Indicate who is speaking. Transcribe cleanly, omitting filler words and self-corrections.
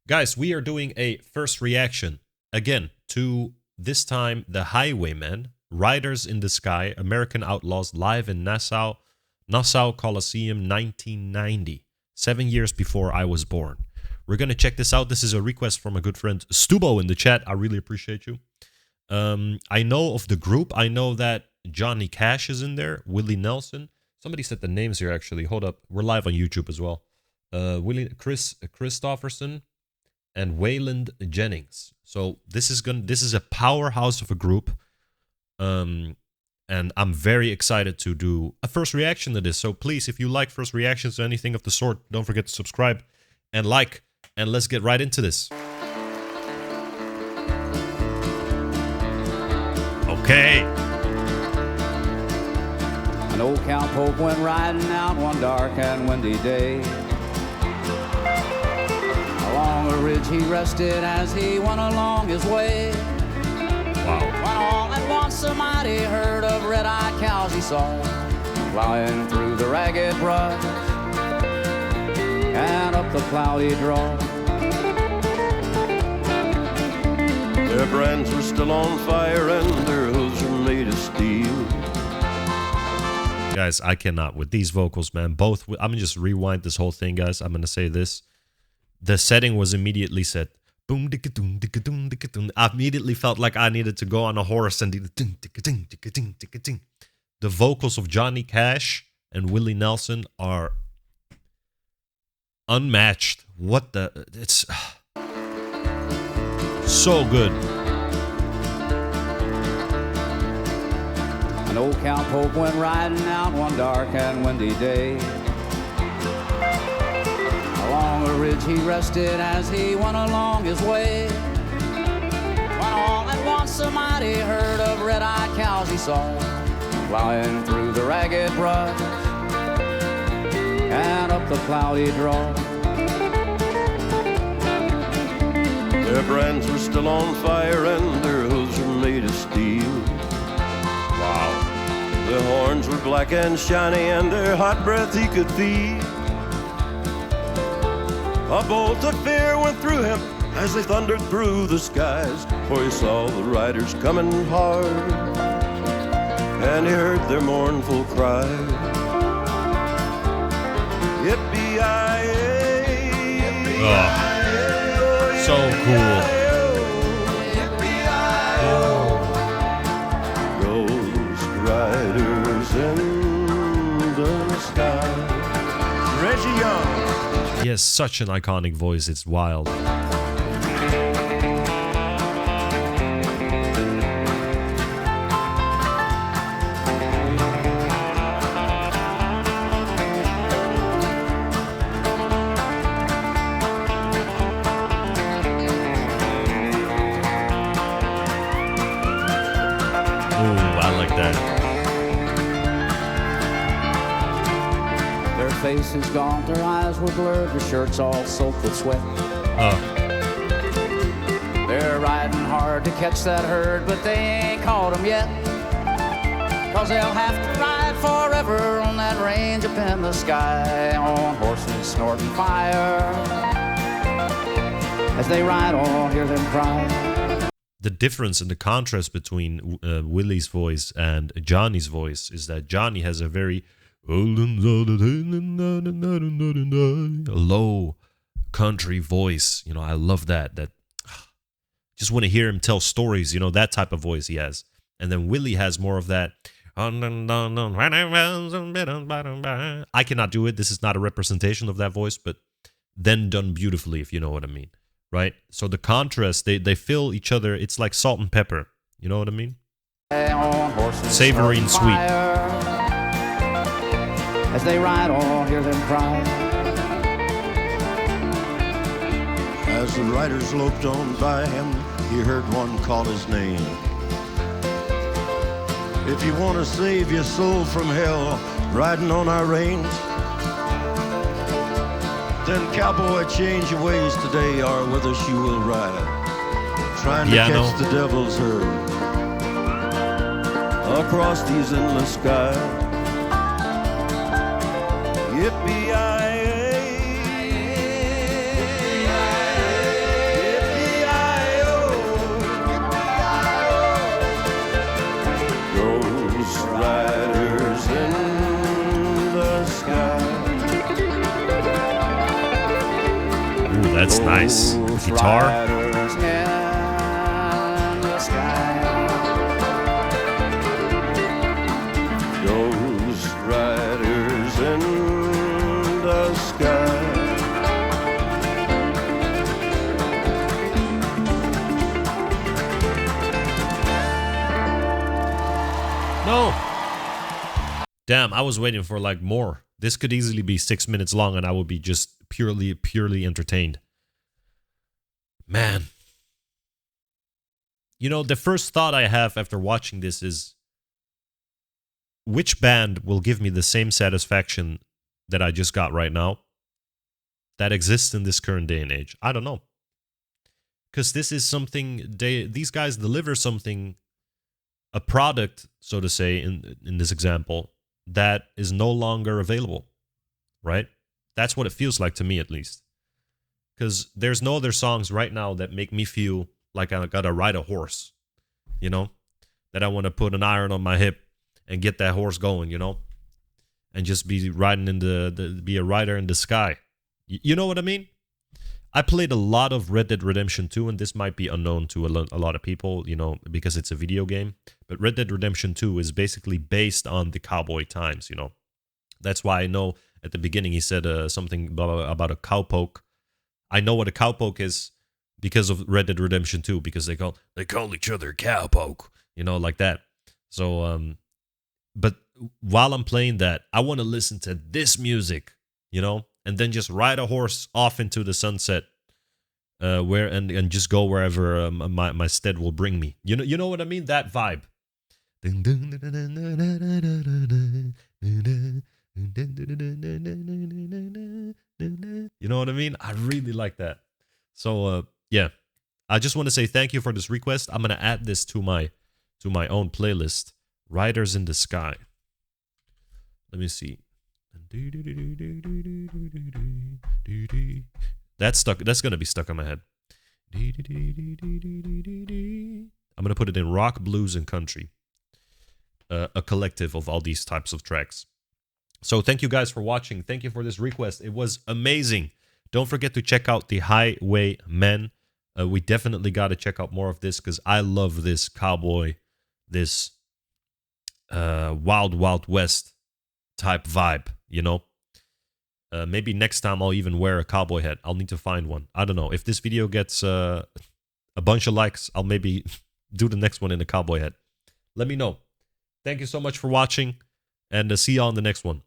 Speaker 1: Guys, we are doing a first reaction again to this time The Highwaymen, Riders in the Sky, American Outlaws, live in Nassau Coliseum, 1990, 7 years before I was born. We're gonna check this out. This is a request from a good friend Stubo in the chat. I really appreciate you. I know of the group. I know that Johnny Cash is in there, Willie Nelson. Somebody said the names here actually. Hold up, we're live on YouTube as well. Chris Christopherson and Wayland Jennings. So this is a powerhouse of a group. And I'm very excited to do a first reaction to this. So please, if you like first reactions to anything of the sort, don't forget to subscribe and like. And let's get right into this. Okay.
Speaker 2: An old cowpoke went riding out one dark and windy day. Along a ridge he rested as he went along his way.
Speaker 1: Wow.
Speaker 2: When all at once a mighty herd of red-eyed cows he saw, flying through the ragged brush and up the cloudy draw.
Speaker 3: Their brands were still on fire and their hooves were made of steel.
Speaker 1: Guys, I cannot with these vocals, man. I'm gonna just rewind this whole thing, guys. I'm gonna say this. The setting was immediately set. Boom, dicka-doom, dicka-doom, dicka-doom. I immediately felt like I needed to go on a horse and do the ding, dicka-ding, dicka-ding, dicka-ding. The vocals of Johnny Cash and Willie Nelson are unmatched. What the... It's so good.
Speaker 2: An old cowpoke went riding out one dark and windy day. Along a ridge he rested as he went along his way. When all at once a mighty herd of red-eyed cows he saw, flying through the ragged brush and up the cloudy draw.
Speaker 3: Their brands were still on fire and their hooves were made of steel.
Speaker 1: Wow.
Speaker 3: Their horns were black and shiny and their hot breath he could feel. A bolt of fear went through him as they thundered through the skies, for he saw the riders coming hard and he heard their mournful cry. Yippee-yi-yi,
Speaker 1: Oh, so cool.
Speaker 3: Ghost riders in the sky. Reggie Young.
Speaker 1: He has such an iconic voice. It's wild.
Speaker 2: Their faces gaunt, their eyes were blurred, their shirts all soaked with sweat. They're riding hard to catch that herd, but they ain't caught them yet. 'Cause they'll have to ride forever on that range up in the sky, on horses snorting fire. As they ride on, hear them cry.
Speaker 1: The difference and the contrast between Willie's voice and Johnny's voice is that Johnny has a very low country voice. You know, I love that. Just want to hear him tell stories, you know, that type of voice he has. And then Willie has more of that. I cannot do it. This is not a representation of that voice, but then done beautifully, if you know what I mean. Right? So the contrast, they fill each other. It's like salt and pepper. You know what I mean? Savory and sweet.
Speaker 2: As they ride on, hear them cry.
Speaker 3: As the riders loped on by him, he heard one call his name. If you want to save your soul from hell, riding on our range, then cowboy, change your ways today, or with us you will ride, trying to catch the devil's herd across these endless skies. Yippee-yi-yi,
Speaker 1: Ooh, that's nice.
Speaker 2: Those
Speaker 1: Guitar.
Speaker 2: riders in the sky.
Speaker 3: Those riders in the sky.
Speaker 1: No. Damn, I was waiting for like more. This could easily be 6 minutes long and I would be just purely entertained. Man. You know, the first thought I have after watching this is, which band will give me the same satisfaction that I just got right now that exists in this current day and age? I don't know. Because this is something, these guys deliver something, a product, so to say, in this example, that is no longer available, right? That's what it feels like to me, at least. Because there's no other songs right now that make me feel like I gotta ride a horse, you know? That I want to put an iron on my hip and get that horse going, you know? And just be riding in be a rider in the sky. You know what I mean? I played a lot of Red Dead Redemption 2, and this might be unknown to a lot of people, you know, because it's a video game. But Red Dead Redemption 2 is basically based on the cowboy times, you know. That's why I know at the beginning he said something blah, blah, blah, about a cowpoke. I know what a cowpoke is because of Red Dead Redemption 2, because they call each other cowpoke, you know, like that. So, but while I'm playing that, I want to listen to this music, you know, and then just ride a horse off into the sunset, and just go wherever my stead will bring me. You know what I mean? That vibe. You know what I mean? I really like that. So yeah, I just want to say thank you for this request. I'm gonna add this to my own playlist, Riders in the Sky. Let me see. That's gonna be stuck in my head. I'm gonna put it in rock, blues, and country. A collective of all these types of tracks. So thank you guys for watching. Thank you for this request. It was amazing. Don't forget to check out the Highwaymen. We definitely got to check out more of this because I love this cowboy, this Wild West type vibe, you know. Maybe next time I'll even wear a cowboy hat. I'll need to find one. I don't know. If this video gets a bunch of likes, I'll maybe do the next one in a cowboy hat. Let me know. Thank you so much for watching, and see you on the next one.